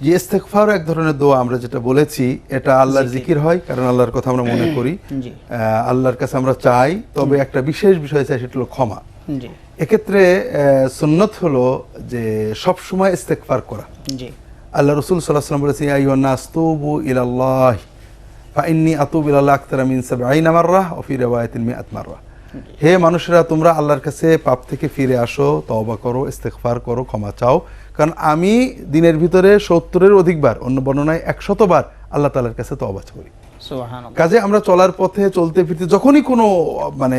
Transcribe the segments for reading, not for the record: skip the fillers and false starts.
যে ইস্তেগফার এক ধরনের দোয়া, আমরা যেটা বলেছি এটা আল্লাহর জিকির হয়, কারণ আল্লাহর কথা আমরা মনে করি, আল্লাহর কাছে আমরা চাই, তবে একটা বিশেষ বিষয় চাই, সেটা হলো ক্ষমা। এক্ষেত্রে সুন্নত হলো যে সব সময় ইস্তেগফার করা। আল্লাহ রাসূল সাল্লাল্লাহু আলাইহি ওয়াসাল্লাম বলেছেন, ইয়া আইয়ুহান নাস তুবু ইলাল্লাহ ফাইন্নী আতুবু ইলাল্লাহি আকতারা মিন ৭০ মাররা ওয়া ফি রিওয়ায়াতিন ১০০ মাররা। হে মানুষেরা, তোমরা আল্লাহর কাছে পাপ থেকে ফিরে আসো, তওবা করো, ইস্তেগফার করো, ক্ষমা চাও, কারণ আমি দিনের ভিতরে ৭০-এর অধিকবার, অন্য বর্ণনায় ১০০বার আল্লাহ তাআলার কাছে তওবা করি। কাজে আমরা চলার পথে চলতে ফিরতে যখনই কোনো মানে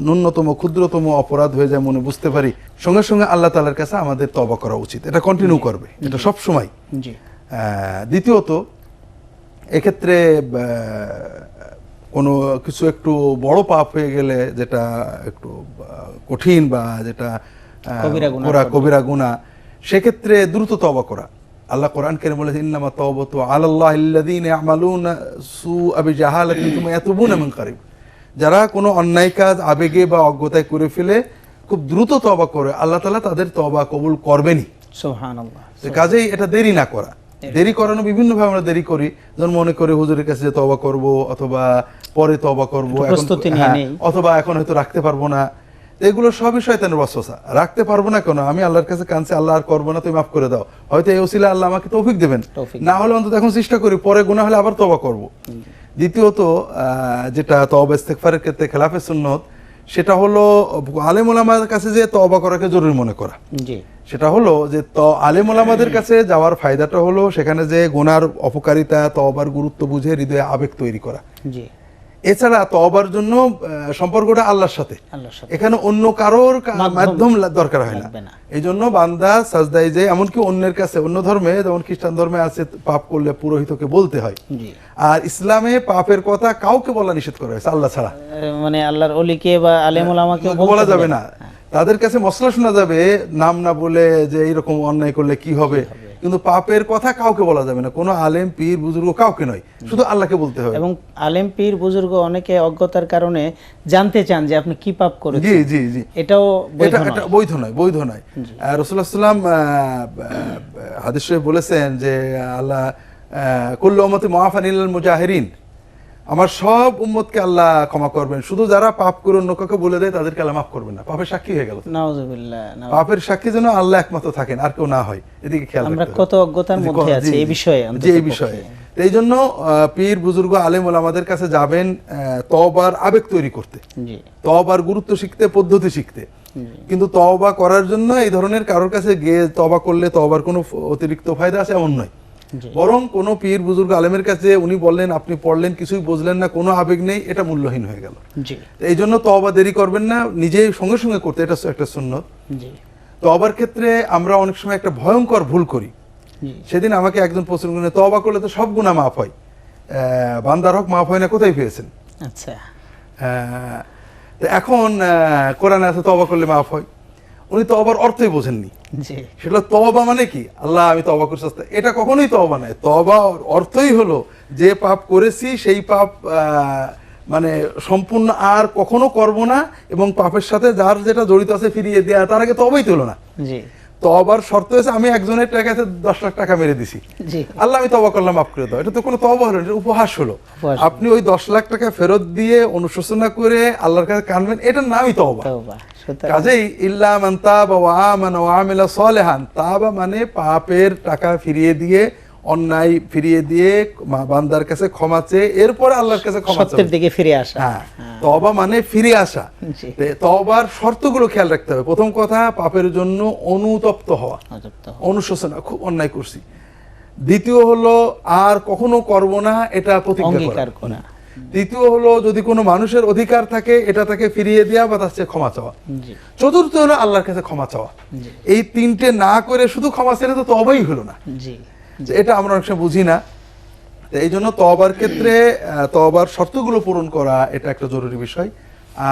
ন্যূনতম ক্ষুদ্রতম অপরাধ হয়ে যায়, মনে বুঝতে পারি, সঙ্গে সঙ্গে আল্লাহ তাআলার কাছে আমাদের তওবা করা উচিত। এটা কন্টিনিউ করবে, এটা সব সময়। দ্বিতীয়ত, এক্ষেত্রে কোনো কিছু একটু বড় পাপ হয়ে গেলে, যেটা একটু কঠিন বা যেটা কবিরা গুনাহ, সেক্ষেত্রে দ্রুত তওবা করা। আল্লাহ কোরআন কারীমে বলেছেন, ইন্নামা তাওবাতু আলাল্লাহিল্লাযীনা ইয়ামালুনা সুআ বিজাহালাতিন সুম্মা ইয়াতুবুনা মিন কারিব। যারা কোনো অন্যায় কাজ আবেগে বা অজ্ঞতায় করে ফেলে, খুব দ্রুত তওবা করে, আল্লাহ তাআলা তাদের তওবা কবুল করবেনই। সুবহানাল্লাহ। কাজেই এটা দেরি না করা। দেরি করানো বিভিন্নভাবে আমরা দেরি করি, যেমন মনে করি হুজুরের কাছে যে তওবা করব, অথবা পরে তওবা করব, অথবা এখন হয়তো রাখতে পারবো না। এগুলো সবই শয়তানের ওয়াসওয়াসা। রাখতে পারবো না কেন, আমি আল্লাহর কাছে কাঁদছি, আল্লাহ আর করবো না, তুমি মাফ করে দাও, হয়তো এই ওসিলা আল্লাহ আমাকে তৌফিক দেবেন, না হলে অন্তত এখন চেষ্টা করি, পরে গুনাহ হলে আবার তওবা করব। দ্বিতীয়ত, যেটা তওবা ইস্তেগফারের ক্ষেত্রে খেলাফে সুন্নত, সেটা হলো আলেম ওলামাদের কাছে যে তওবা করাকে জরুরি মনে করা। সেটা হলো যে আলেম ওলামাদের কাছে যাওয়ার ফায়দাটা হলো সেখানে যে গুনার অপকারিতা, তওবার গুরুত্ব বুঝে হৃদয়ে আবেগ তৈরি করা। এছাড়া তওবার জন্য সম্পর্কটা আল্লাহর সাথে, এখানে অন্য কারোর মাধ্যম দরকার হয় না। এই জন্য বান্দা সাজদায় যায়, এমনকি অন্যের কাছে, অন্য ধর্মে যেমন খ্রিস্টান ধর্মে আছে পাপ করলে পুরোহিতকে বলতে হয়, আর ইসলামে পাপের কথা কাউকে বলা নিষেধ করা হয়েছে আল্লাহ ছাড়া, মানে আল্লাহর ওলিকে বা আলেম ওলামাকে বলা যাবে না। তাদের কাছে মসলা শোনা যাবে, নাম না বলে যে এইরকম অন্যায় করলে কি হবে, কিন্তু পাপের কথা কাউকে বলা যাবে না, কোনো আলেম পীর বুজুর্গ কাউকে নয়, শুধু আল্লাহকে বলতে হবে। এবং আলেম পীর বুজুর্গ অনেকে অজ্ঞতার কারণে জানতে চান যে আপনি কি পাপ করেছেন। জি জি জি, এটাও এটা বৈধ নয়, বৈধ নয়। রাসূলুল্লাহ সাল্লাল্লাহু আলাইহি ওয়াসাল্লাম হাদিস শরীফে বলেছেন যে আল্লাহ কুল্লু উম্মতি মুআফান ইল্লাল মুজাহিরিন, আমার সব উম্মতকে আল্লাহ ক্ষমা করবেন, শুধু যারা পাপ করে অন্য কাউকে বলে দেয় তাদেরকে আল্লাহ মাফ করবেন না। পাপের সাক্ষী হয়ে গেল, নাউযুবিল্লাহ। পাপের সাক্ষী যেন আল্লাহ একমাত্র থাকেন, আর কেউ না হয়, এদিকে খেয়াল রাখতে হবে। আমরা কত অজ্ঞতার মধ্যে আছি এই বিষয়ে, এই বিষয়ে। এই জন্য পীর বুজুর্গ আলেম ওলামাদের কাছে যাবেন তওবার আবেগ তৈরি করতে, তওবার গুরুত্ব শিখতে, পদ্ধতি শিখতে। কিন্তু তওবা করার জন্য এই ধরনের কারোর কাছে গিয়ে তওবা করলে তওবার কোনো অতিরিক্ত ফায়দা আছে এমন নয়, বরং কোন পীর বুজুর্গ আলেমের কাছে উনি বললেন, আপনি পড়লেন, কিছুই বুঝলেন না, কোনো আবেগ নেই, এটা মূল্যহীন হয়ে গেল। এই জন্য তওবা দেরি করবেন না, নিজে সঙ্গে সঙ্গে করতে, এটা একটা সুন্নত। তওবার ক্ষেত্রে আমরা অনেক সময় একটা ভয়ঙ্কর ভুল করি। সেদিন আমাকে একজন প্রশ্ন করলেন, তওবা করলে তো সব গুনাহ মাফ হয়, বান্দার হক মাফ হয় না, কোথায় পেয়েছেন? আচ্ছা, এখন কোরআনে আছে তওবা করলে মাফ হয়, উনি তওবার অর্থই বোঝেননি। সেটা তওবা মানে কি, আল্লাহ আমি তওবা করছি, এটা কখনোই তওবা নয়। তওবা অর্থই হলো যে পাপ করেছি সেই পাপ মানে সম্পূর্ণ আর কখনো করব না, এবং পাপের সাথে যার যেটা জড়িত আছে ফিরিয়ে দেয়া, তার আগে তওবাই তুলো না। তওবার শর্ত হচ্ছে আমি একজনের টাকাতে 10 লাখ টাকা মেরে দিছি, আল্লাহ আমি তওবা করলাম, মাফ করে দাও, এটা তো কোনো তওবা হলো না, এটা উপহাস হলো। আপনি ওই 10 লাখ টাকা ফেরত দিয়ে অনুশোচনা করে আল্লাহর কাছে কাঁদবেন, এটার নামই তওবা। কাজেই ইল্লা মান তাবা ওয়া আমানা ওয়া আমিলা সালিহান, তাবা মানে পাপের টাকা ফিরিয়ে দিয়ে, অন্যায় ফিরিয়ে দিয়ে বান্দার কাছে ক্ষমা চেয়ে এরপরে আল্লাহর কাছে ক্ষমা সত্যের দিকে ফিরে আসা। তওবা মানে ফিরে আসা। তওবার শর্তগুলো খেয়াল রাখতে হবে। প্রথম কথা, পাপের জন্য অনুতপ্ত হওয়া, অনুশোচনা, খুব অন্যায় করছি। দ্বিতীয় হলো আর কখনো করব না, এটা প্রতিজ্ঞা করা। তৃতীয় হলো যদি কোনো মানুষের অধিকার থাকে এটা তাকে ফিরিয়ে দেওয়া বা তার চেয়ে ক্ষমা চাওয়া। চতুর্থ হলো আল্লাহর কাছে ক্ষমা চাওয়া। এই তিনটে না করে শুধু ক্ষমা ছেড়ে তো তওবাই হলো না, এটা আমরা অনেক সময় বুঝি না। এই জন্য তওবার ক্ষেত্রে তওবার শর্তগুলো পূরণ করা এটা একটা জরুরি বিষয়।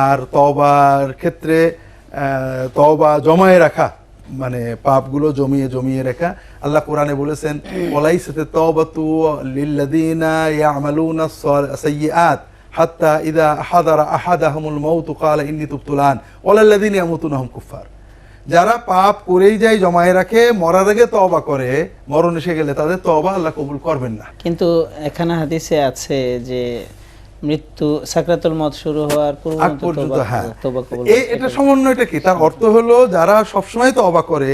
আর তওবার ক্ষেত্রে তওবা জমায়ে রাখা, মানে পাপগুলো জমিয়ে জমিয়ে রাখা। আল্লাহ কোরআনে বলেছেন, ওয়ালাইসাত তাওবাতু লিল্লাযিনা ইয়ামালুনা সাইয়্যাত হাত্তা ইযা হাদারা আহাদাহুমুল মাউত ক্বালা ইন্নী তুবতু আন ওয়ালাল্লাযিনা ইয়ামুতুনা হুম কুফার। যারা পাপ করেই যায়, জমায়ে রাখে, মরার আগে তওবা করে, মরণ এসে গেলে তাদের তওবা আল্লাহ কবুল করবেন না। কিন্তু এখানে হাদিসে আছে যে মৃত্যু সাকরাতুল মউত শুরু হওয়ার আগ পর্যন্ত, হ্যাঁ, তওবা কবুল। এটা সমন্বয়টা কি? তার অর্থ হলো যারা সবসময় তওবা করে,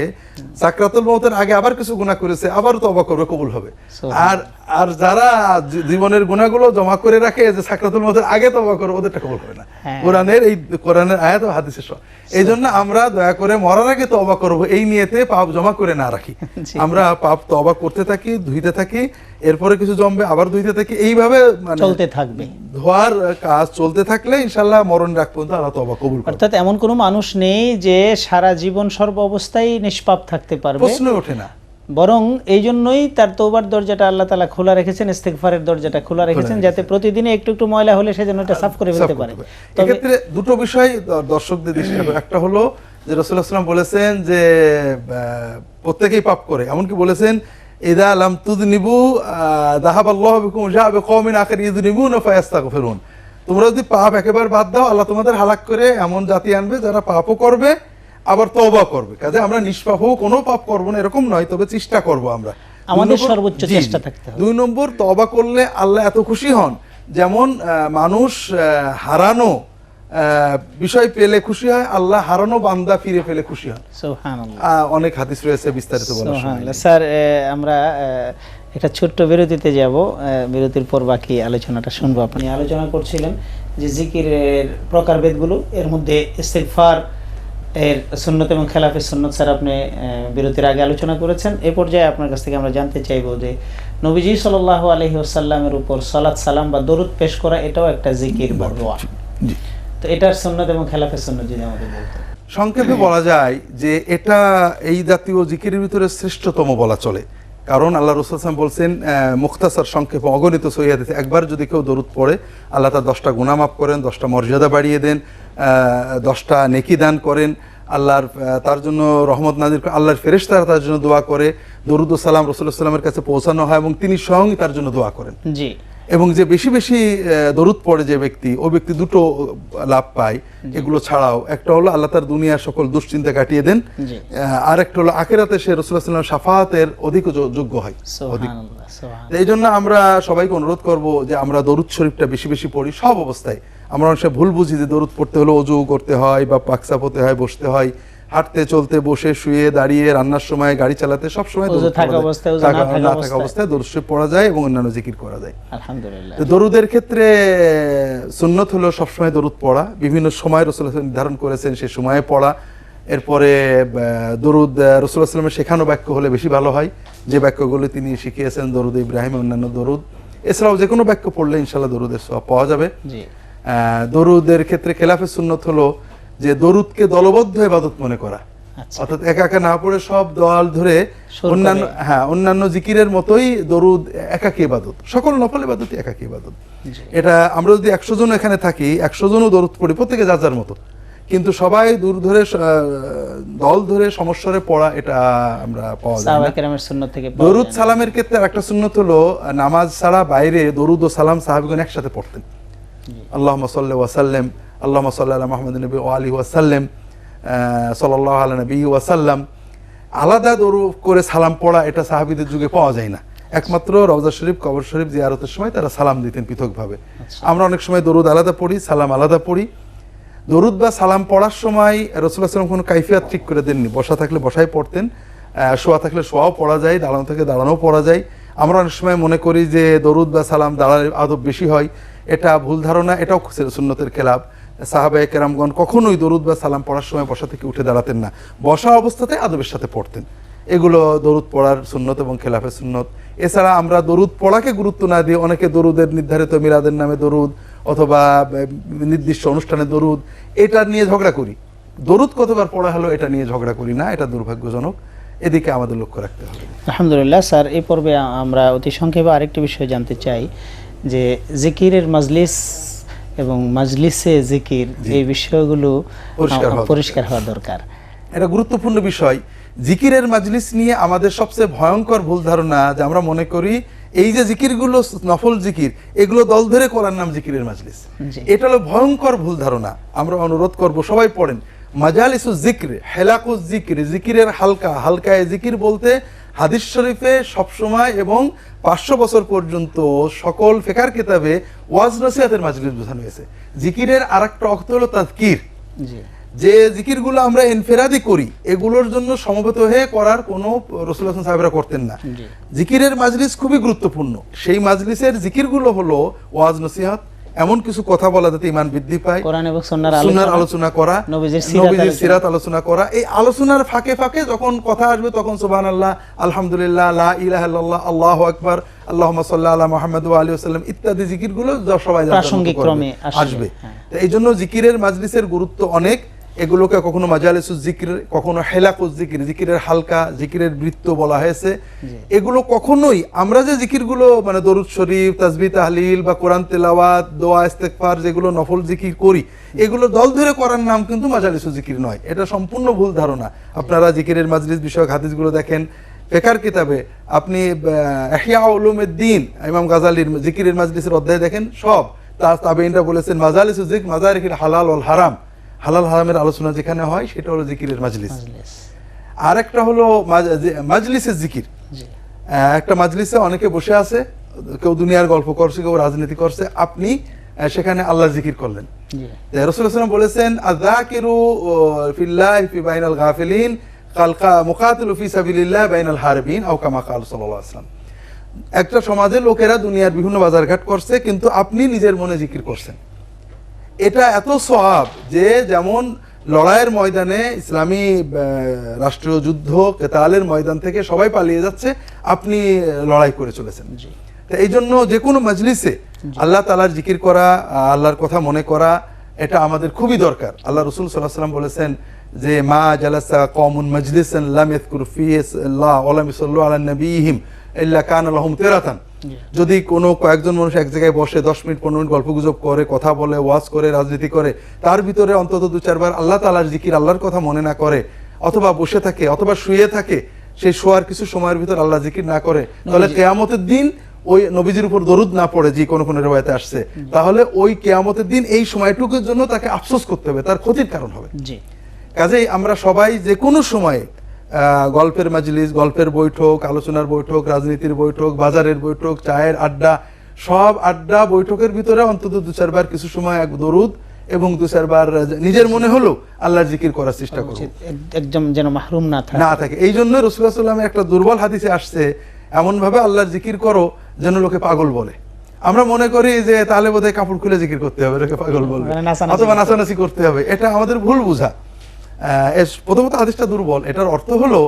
সাকরাতুল মউতের আগে আবার কিছু গুনাহ করেছে, আবার তওবা করবে, কবুল হবে। আর আর যারা জীবনের গুনাহগুলো জমা করে রাখে, যে সাকরাতুল মউতের আগে তওবা করে, ওদেরটা কবুল করে না। কোরআনের আয়াত ও হাদিসের সব। এই জন্য আমরা দয়া করে মরার আগে তওবা করব, এই নিয়তে পাপ জমা করে না রাখি। আমরা পাপ তওবা করতে থাকি, ধুইতে থাকি, এরপরে কিছু জমবে, আবার ধুইতে থাকি, এইভাবে মানে চলতে থাকবে। ধোয়ার কাজ চলতে থাকলে ইনশাআল্লাহ মরণ রাখ পর্যন্ত আল্লাহ তওবা কবুল করবেন। অর্থাৎ এমন কোনো মানুষ নেই যে সারা জীবন সর্ব অবস্থায় নিষ্পাপ থাকতে পারবে, প্রশ্ন ওঠে না। বরং এই জন্যই তার তওবার দর্জাটা আল্লাহ তাআলা খোলা রেখেছেন, ইস্তিগফারের দরজাটা খোলা রেখেছেন, যাতে প্রতিদিনই একটু একটু ময়লা হলে সে যেন এটা সাফ করে ফেলতে পারে। এক্ষেত্রে দুটো বিষয় দর্শকদের দৃষ্টি রাখবো। একটা হলো যে রাসূলুল্লাহ সাল্লাল্লাহু আলাইহি ওয়াসাল্লাম বলেছেন যে প্রত্যেকেই পাপ করে, এমনকি বলেছেন ইদা লাম তুযনিবু যাহাবাল্লাহু বিকুম ওয়া বিকওমিন আখির ইযনিবুনা ফায়াস্তাগফিরুন। তোমরা যদি পাপ একেবারে বাদ দাও, আল্লাহ তোমাদের হালাক করে এমন জাতি আনবে যারা পাপও করবে আবার তওবা করবে। কাজে আমরা নিষ্পাপ হব, কোনো পাপ করব না এরকম নয়, তবে চেষ্টা করব আমরা, আমাদের সর্বোচ্চ চেষ্টা থাকতে হবে। 2 নম্বর, তওবা করলে আল্লাহ এত খুশি হন, যেমন মানুষ হারানো বিষয় পেলে খুশি হয়, আল্লাহ হারানো বান্দা ফিরে পেলে খুশি হন। সুবহানাল্লাহ। অনেক হাদিস রয়েছে, বিস্তারিত বলা সুবহানাল্লাহ। স্যার, আমরা একটা ছোট্ট বিরতিতে যাব, বিরতির পর বাকি আলোচনাটা শুনবো। আপনি আলোচনা করছিলেন যে জিকিরের প্রকারভেদগুলো, এর মধ্যে ইস্তিগফার এর সুন্নত এবং খেলাফের সুন্নত স্যার আপনি বিরতির আগে আলোচনা করেছেন। এই পর্যায়ে আপনার কাছ থেকে আমরা জানতে চাইবো যে নবীজি সাল্লাল্লাহু আলাইহি ওয়াসাল্লামের উপর সালাত সালাম বা দরুদ পেশ করা, এটাও একটা জিকির বা দোয়া। তো এটার সুন্নত এবং খেলাফের সুন্নত যদি আমাদের বলতেন। সংক্ষেপে বলা যায় যে এটা এই জাতীয় জিকিরের ভিতরে শ্রেষ্ঠতম বলা চলে, কারণ আল্লাহ রাসূল সাল্লাল্লাহু আলাইহি ওয়াসাল্লাম বলছেন মুখতাসার সংক্ষেপে অগণিত সহিহ হাদিসে, একবার যদি কেউ দরুদ পড়ে আল্লাহ তার 10টা গুনাহ মাফ করেন, 10টা মর্যাদা বাড়িয়ে দেন, 10টা নেকি দান করেন, আল্লাহর তার জন্য রহমত নাজিল করে, আল্লাহর ফেরেশতারা তার জন্য দোয়া করে, দরুদ ও সালাম রাসূলুল্লাহ সাল্লাল্লাহু আলাইহি ওয়াসাল্লামের কাছে পৌঁছানো হয় এবং তিনি স্বয়ং তার জন্য দোয়া করেন। জি। এবং যে বেশি বেশি দরুদ পড়ে যে ব্যক্তি, ও ব্যক্তি দুটো লাভ পায় এগুলো ছাড়াও। একটা হলো আল্লাহ তার দুনিয়ার সকল দুশ্চিন্তা কাটিয়ে দেন, আর একটা হলো আখিরাতে সে রাসূলুল্লাহ সাল্লাল্লাহু আলাইহি ওয়াসাল্লাম শাফাআতের অধিক যোগ্য হয়। এই জন্য আমরা সবাইকে অনুরোধ করব যে আমরা দরুদ শরীফটা বেশি বেশি পড়ি সব অবস্থায়। আমরা অনেক সময় ভুল বুঝি যে দরুদ পড়তে হলে ওযু করতে হয় বা পাকসাপ হতে হয়, বসতে হয়, হাঁটতে চলতে, বসে, শুয়ে, দাঁড়িয়ে, রান্নার সময়, গাড়ি চালাতে, সব সময় দরুদ থাকা অবস্থায় দরুদ শরীফ পড়া যায় এবং অন্যান্য জিকির করা যায়। আলহামদুলিল্লাহ। দরুদের ক্ষেত্রে সুন্নত হলো সব সময় দরুদ পড়া, বিভিন্ন সময় রাসূলুল্লাহ নির্ধারণ করেছেন সে সময়ে পড়া। এরপরে দরুদ রাসূলুল্লাহ সাল্লাল্লাহু আলাইহি ওয়াসাল্লামের শেখানো বাক্য হলে বেশি ভালো হয়, যে বাক্যগুলো তিনি শিখিয়েছেন, দরুদ ইব্রাহিম, অন্যান্য দরুদ। এছাড়াও যে কোনো বাক্য পড়লে ইনশাআল্লাহ দরুদের সওয়াব পাওয়া যাবে। দরুদের ক্ষেত্রে খেলাফে সুন্নত হলো যে দরুদকে দলবদ্ধ ইবাদত মনে করা, অর্থাৎ একা একা না পড়ে সব দল ধরে অন্যান্য জিকিরের মতোই দরুদ একাকী ইবাদত, সকল নফল ইবাদতই একাকী ইবাদত। এটা আমরা যদি 100 জন এখানে থাকি, 100 জনও দরুদ পড়ি, প্রত্যেকে যার যার মতো, কিন্তু সবাই দূর ধরে দল ধরে সমস্বরে পড়া, এটা আমরা পাওয়া যায় না। দরুদ সালামের ক্ষেত্রে একটা সুন্নত হলো নামাজ ছাড়া বাইরে দরুদ ও সালাম সাহাবীগণ একসাথে পড়তেন। আল্লাহুম্মা সাল্লি ওয়া সাল্লিম, আল্লাহুম্মা সাল্লি আলা মুহাম্মাদিন নবী ওয়া আলিহি ওয়া সাল্লাম, সাল্লাল্লাহু আলা নবী ওয়া সাল্লাম। আলাদা দরুদ করে সালাম পড়া এটা সাহাবীদের যুগে পাওয়া যায় না। একমাত্র রওজা শরীফ, কবর শরীফ জিয়ারতের সময় তারা সালাম দিতেন পৃথকভাবে। আমরা অনেক সময় দরুদ আলাদা পড়ি, সালাম আলাদা পড়ি। দরুদ বা সালাম পড়ার সময় রাসূলুল্লাহ সাল্লাল্লাহু আলাইহি ওয়াসাল্লাম কোনো কাইফিয়াত ঠিক করে দেননি। বসা থাকলে বসাই পড়তেন, শোয়া থাকলে শোয়াও পড়া যায়, দাঁড়ানো থাকলে দাঁড়ানোও পড়া যায়। আমরা অনেক সময় মনে করি যে দরুদ বা সালাম দাঁড়ালে আদব বেশি হয়, এটা ভুল ধারণা, এটাও সুন্নতের খেলাফ। সাহাবায়ে কেরামগণ কখনোই দরুদ বা সালাম পড়ার সময় বসা থেকে উঠে দাঁড়াতেন না, বসা অবস্থাতে আদবের সাথে পড়তেন। এগুলো দরুদ পড়ার সুন্নত এবং খেলাফের সুন্নত। এছাড়া আমরা দরুদ পড়াকে গুরুত্ব না দিয়ে অনেকে দরুদের নির্ধারিত মিলাদের নামে দরুদ অথবা নির্দিষ্ট অনুষ্ঠানে দরুদ, এটা নিয়ে ঝগড়া করি। দরুদ কতবার পড়া হলো এটা নিয়ে ঝগড়া করি না, এটা দুর্ভাগ্যজনক। এদিকে আমাদের লক্ষ্য রাখতে হবে। আলহামদুলিল্লাহ। স্যার, এই পর্বে আমরা অতি সংক্ষেপে আরেকটি বিষয় জানতে চাই যে জিকিরের মাজলিস এবং মাজলিসে জিকির, এই বিষয়গুলো পরিষ্কার হওয়া দরকার। এটা গুরুত্বপূর্ণ বিষয়। জিকিরের মাজলিস নিয়ে আমাদের সবচেয়ে ভয়ঙ্কর ভুল ধারণা যে আমরা মনে করি এই যে জিকিরগুলো নফল জিকির, এগুলো দল ধরে করার নাম জিকিরের মাজলিস। এটা হলো ভয়ঙ্কর ভুল ধারণা। আমরা অনুরোধ করব সবাই পড়েন, মাজালিসুজ যিকর, হেলাকুজ যিকর, জিকিরের হালকা, হালকায় জিকির বলতে হাদিস শরীফে সবসময় এবং 500 বছর পর্যন্ত সকল ফিকহের কিতাবে ওয়াজ নসিহতের মাজলিস বোঝানো হয়েছে। জিকিরের আরেকটা অর্থ হলো তাযকির, জি যে জিকিরগুলো আমরা ইনফিরাদি করি এগুলোর জন্য সমবেত হয়ে করার কোনো রাসূলুল্লাহ সাহাবীরা করতেন না। জি জিকিরের মাজলিস খুবই গুরুত্বপূর্ণ। সেই মাজলিসের জিকিরগুলো হলো ওয়াজ নসিহত, এমন কিছু কথা বলা যাতে ঈমান বৃদ্ধি পায়, কোরআন এবং সুন্নাহর সুন্নাহর আলোচনা করা, নবীজির সিরাত আলোচনা করা। এই আলোচনার ফাঁকে ফাঁকে যখন কথা আসবে তখন সুবহানাল্লাহ, আলহামদুলিল্লাহ, লা ইলাহা ইল্লাল্লাহ, আল্লাহু আকবার, আল্লাহুম্মা সাল্লি আলা মুহাম্মাদ ওয়া আলিহি ওয়াসাল্লাম ইত্যাদি জিকিরগুলো সবাই প্রাসঙ্গিক ক্রমে আসবে। তো এই জন্য জিকিরের মাজলিসের গুরুত্ব অনেক। এগুলোকে কখনো মাজালিসুজ যিকর, কখনো হেলাকুজ যিকর, জিকিরের হালকা, জিকিরের বৃত্ত বলা হয়েছে। এগুলো কখনোই আমরা যে জিকিরগুলো মানে দরুদ শরীফ, তাসবিহ তাহলিল বা কোরআন তেলাওয়াত, দোয়া ইস্তেগফার যেগুলো নফল জিকির করি, এগুলো দল ধরে করার নাম কিন্তু মাজালিসুজ যিকর নয়। এটা সম্পূর্ণ ভুল ধারণা। আপনারা জিকিরের মাজলিস বিষয়ক হাদিসগুলো দেখেন ফিকহের কিতাবে, আপনি ইহয়া উলুমুদ্দিন ইমাম গাজালির জিকিরের মাজলিসের অধ্যায় দেখেন, সব তাবেঈনরা বলেছেন মাজালিসুজ যিকর মাজারিকুল হালাল ওয়াল হারাম, হালাল হারামের আলোচনা যেখানে হয় সেটা হলো জিকিরের মাজলিস। আর একটা হলো মাজলিসের জিকির। একটা মাজলিসে অনেকে বসে আছে, কেউ দুনিয়ার গল্প করছে, কেউ রাজনীতি করছে, আপনি সেখানে আল্লাহর জিকির করলেন। জি রাসূলুল্লাহ সাল্লাল্লাহু আলাইহি ওয়াসাল্লাম বলেছেন আয-যাকিরু ফিল্লাহি ফি বাইনাল গাফিলিন কালকা মুকাতিলু ফি সাবিলিল্লাহ বাইনাল হারবিন আও কামা ক্বাল সাল্লাল্লাহু আলাইহি ওয়াসাল্লাম। একটা সমাজের লোকেরা দুনিয়ার বিভিন্ন বাজারঘাট করছে, কিন্তু আপনি নিজের মনে জিকির করছেন। এটা এত সওয়াব যে যেমন লড়াইয়ের ময়দানে, ইসলামী রাষ্ট্রীয় যুদ্ধ কেতালের ময়দান থেকে সবাই পালিয়ে যাচ্ছে, আপনি লড়াই করে চলেছেন। তো এই জন্য যে কোনো মাজলিসে আল্লাহ তাআলার জিকির করা, আল্লাহর কথা মনে করা, এটা আমাদের খুবই দরকার। আল্লাহ রাসূল সাল্লাল্লাহু আলাইহি ওয়াসাল্লাম বলেছেন যে মা জালাসা কওমুন মাজলিসান লাম ইয়াযকুর ফিহি আল্লাহ ওয়া লাম ইসাল্লু আলা নবিয়িহিম ইল্লা কানা লাহুম তিরাতান। যদি কোনো কয়েকজন মানুষ এক জায়গায় বসে 10 মিনিট 15 মিনিট গল্পগুজব করে, কথা বলে, ওয়াজ করে, রাজনীতি করে, তার ভিতরে অন্তত 2-4 বার আল্লাহ তাআলার জিকির, আল্লাহর কথা মনে না করে, অথবা বসে থাকে অথবা শুয়ে থাকে, সেই শোয়ার কিছু সময়ের ভিতর আল্লাহ জিকির না করে, তাহলে কিয়ামতের দিন ওই নবীজির উপর দরুদ না পড়ে, যে কোন রিওয়ায়াতে আসছে, তাহলে ওই কিয়ামতের দিন এই সময়টুকুর জন্য তাকে আফসোস করতে হবে, তার ক্ষতির কারণ হবে। কাজেই আমরা সবাই যে কোনো সময়ে গল্পের মাজলিস, গল্পের বৈঠক, আলোচনার বৈঠক, রাজনীতির বৈঠক, বাজারের বৈঠক, চায়ের আড্ডা, সব আড্ডা বৈঠকের ভিতরে অন্তত 2-4 বার কিছু সময় এক দরুদ এবং 2-4 বার নিজের মনে হলো আল্লাহর জিকির করার চেষ্টা করব, একদম যেন মাহরুম না থাকে। এই জন্য রাসূলুল্লাহ সাল্লাল্লাহু আলাইহি ওয়াসাল্লামের একটা দুর্বল হাদিসে আসছে, এমন ভাবে আল্লাহর জিকির করো যেন লোকে পাগল বলে। আমরা মনে করি যে তাহলে বোধহয় কাপড় খুলে জিকির করতে হবে, লোকে পাগল বলবে, অথবা নাচানাচি করতে হবে। এটা আমাদের ভুল বুঝা। প্রথমত হাদিসটা দুর্বল। এটার অর্থ হলো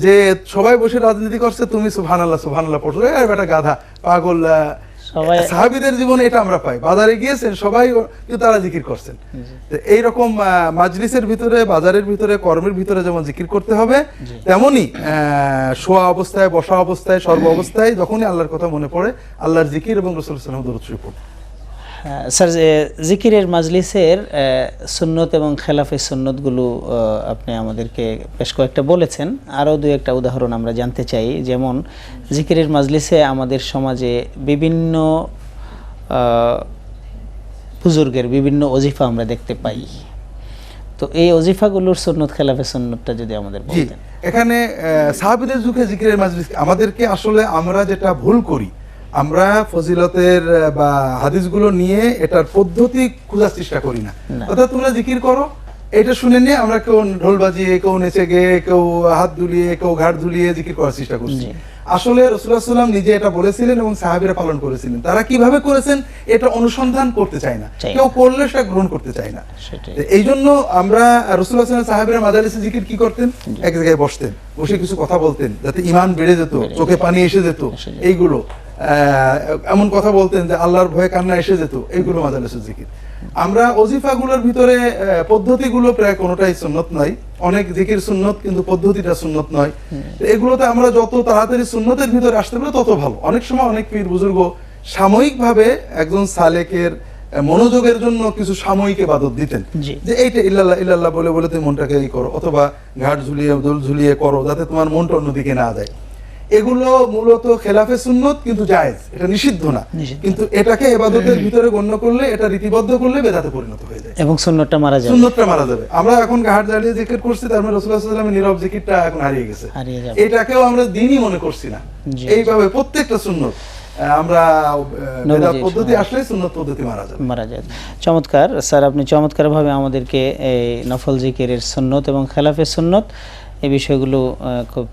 যে সবাই বসে রাজনীতি করছে, তুমি সুবহানাল্লাহ সুবহানাল্লাহ পড়ছো, এই বেটা গাধা পাগল। সাহাবীদের জীবনে এটা আমরা পাই, বাজারে গিয়েছেন সবাই, কিন্তু তারা জিকির করছেন। এইরকম মাজলিসের ভিতরে, বাজারের ভিতরে, কর্মের ভিতরে যেমন জিকির করতে হবে, তেমনি শোয়া অবস্থায়, বসা অবস্থায়, সর্ব অবস্থায় যখনই আল্লাহর কথা মনে পড়ে আল্লাহর জিকির এবং রাসূলুল্লাহ সাল্লাল্লাহু আলাইহি ওয়াসাল্লাম দরুদ শরীফ পড়ুন। স্যার, জিকিরের মাজলিসের সুন্নত এবং খেলাফের সুন্নতগুলো আপনি আমাদেরকে বেশ কয়েকটা বলেছেন, আরও 2-1টা উদাহরণ আমরা জানতে চাই। যেমন জিকিরের মাজলিসে আমাদের সমাজে বিভিন্ন বুজুর্গের বিভিন্ন ওজিফা আমরা দেখতে পাই, তো এই ওজিফাগুলোর সুন্নত খেলাফের সুন্নতটা যদি আমাদের বলতেন। এখানে সাহাবীদের যুগে জিকিরের মাজলিস আমাদেরকে আসলে আমরা যেটা ভুল করি, আমরা ফজিলতের বা হাদিসগুলো নিয়ে এটার পদ্ধতি খোঁজার চেষ্টা করি না। অর্থাৎ তোমরা জিকির করো, এটা শুনে নিয়ে আমরা কেউ ঢোল বাজিয়ে, কেউ নেচে গিয়ে, কেউ হাত দুলিয়ে, কেউ ঘাড় ধুলিয়ে জিকির করার চেষ্টা করছি। আসলে রাসূলুল্লাহ সাল্লাল্লাহু আলাইহি ওয়াসাল্লাম নিজে এটা বলেছিলেন এবং সাহাবীরা পালন করেছিলেন। তারা কিভাবে করেছেন এটা অনুসন্ধান করতে চায় না, কেউ করলে সেটা গ্রহণ করতে চায় না। এই জন্য আমরা রাসূলুল্লাহ সাল্লাল্লাহু আলাইহি ওয়াসাল্লাম সাহাবীরা মাজালিসে জিকির কি করতেন, এক জায়গায় বসতেন, বসে কিছু কথা বলতেন যাতে ঈমান বেড়ে যেত, চোখে পানি এসে যেত, এইগুলো এমন কথা বলতেন যে আল্লাহর ভয়ে কান্না এসে যেত, এইগুলো মাজালিসের জিকির। আমরা ওজিফাগুলোর ভিতরে পদ্ধতিগুলো প্রায় কোনোটাই সুন্নত নয়, অনেক জিকির সুন্নত কিন্তু পদ্ধতিটা সুন্নত নয়। এগুলোতে আমরা যত তাড়াতাড়ি সুন্নতের ভিতরে আসতে পারি তত ভালো। অনেক সময় অনেক পীর বুজুর্গ সাময়িকভাবে একজন সালেকের মনোযোগের জন্য কিছু সাময়িক ইবাদত দিতেন, যে এইটা ইল্লাল্লাহ ইল্লাল্লাহ বলে বলে তুমি মনটাকে এই করো, অথবা ঘাট ঝুলিয়ে দোল ঝুলিয়ে করো যাতে তোমার মনটা অন্যদিকে না যায়। এগুলো মূলত খেলাফে সুন্নত, কিন্তু জায়েজ, এটা নিষিদ্ধ না, নিষিদ্ধ। কিন্তু এটাকে ইবাদতের ভিতরে গণ্য করলে, এটা রীতিবদ্ধ করলে বেদাতে পরিণত হয়ে যায়, এবং সুন্নতটা মারা যাবে, সুন্নতটা মারা যাবে। আমরা এখন ঘাট জ্বালিয়ে জিকির করছি, তার মানে রাসূলুল্লাহ সাল্লাল্লাহু আলাইহি ওয়াসাল্লামের নীরব জিকিরটা এখন হারিয়ে গেছে, হারিয়ে যাবে। এটাকেও আমরা দিনই মনে করছি না। জি। এইভাবে প্রত্যেকটা সুন্নত আমরা বেদাত নবীজির পদ্ধতি আসলে সুন্নত পদ্ধতি মারা যাবে। মারা যায়। চমৎকার স্যার, আপনি চমৎকারভাবে আমাদেরকে এই নফল জিকিরের সুন্নত এবং খেলাফের সুন্নত এই বিষয়গুলো খুব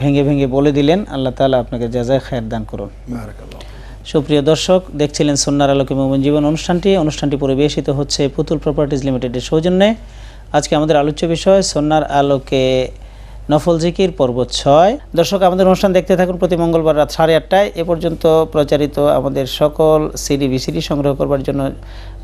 ভেঙে ভেঙে বলে দিলেন। আল্লাহ তাআলা আপনাকে জাযায়ে খায়ের দান করুন। বারাকাল্লাহ। সুপ্রিয় দর্শক, দেখছিলেন সুন্নাহর আলোকে মুমিন জীবন অনুষ্ঠানটি পরিবেশিত হচ্ছে পুতুল প্রপার্টিজ লিমিটেডের সৌজন্যে। আজকে আমাদের আলোচ্য বিষয় সুন্নাহর আলোকে নফল জিকির পর্ব 6। দর্শক, আমাদের অনুষ্ঠান দেখতে থাকুন প্রতি মঙ্গলবার রাত 8:30টায়। এ পর্যন্ত প্রচারিত আমাদের সকল সিডি ভিসিডি সংগ্রহ করবার জন্য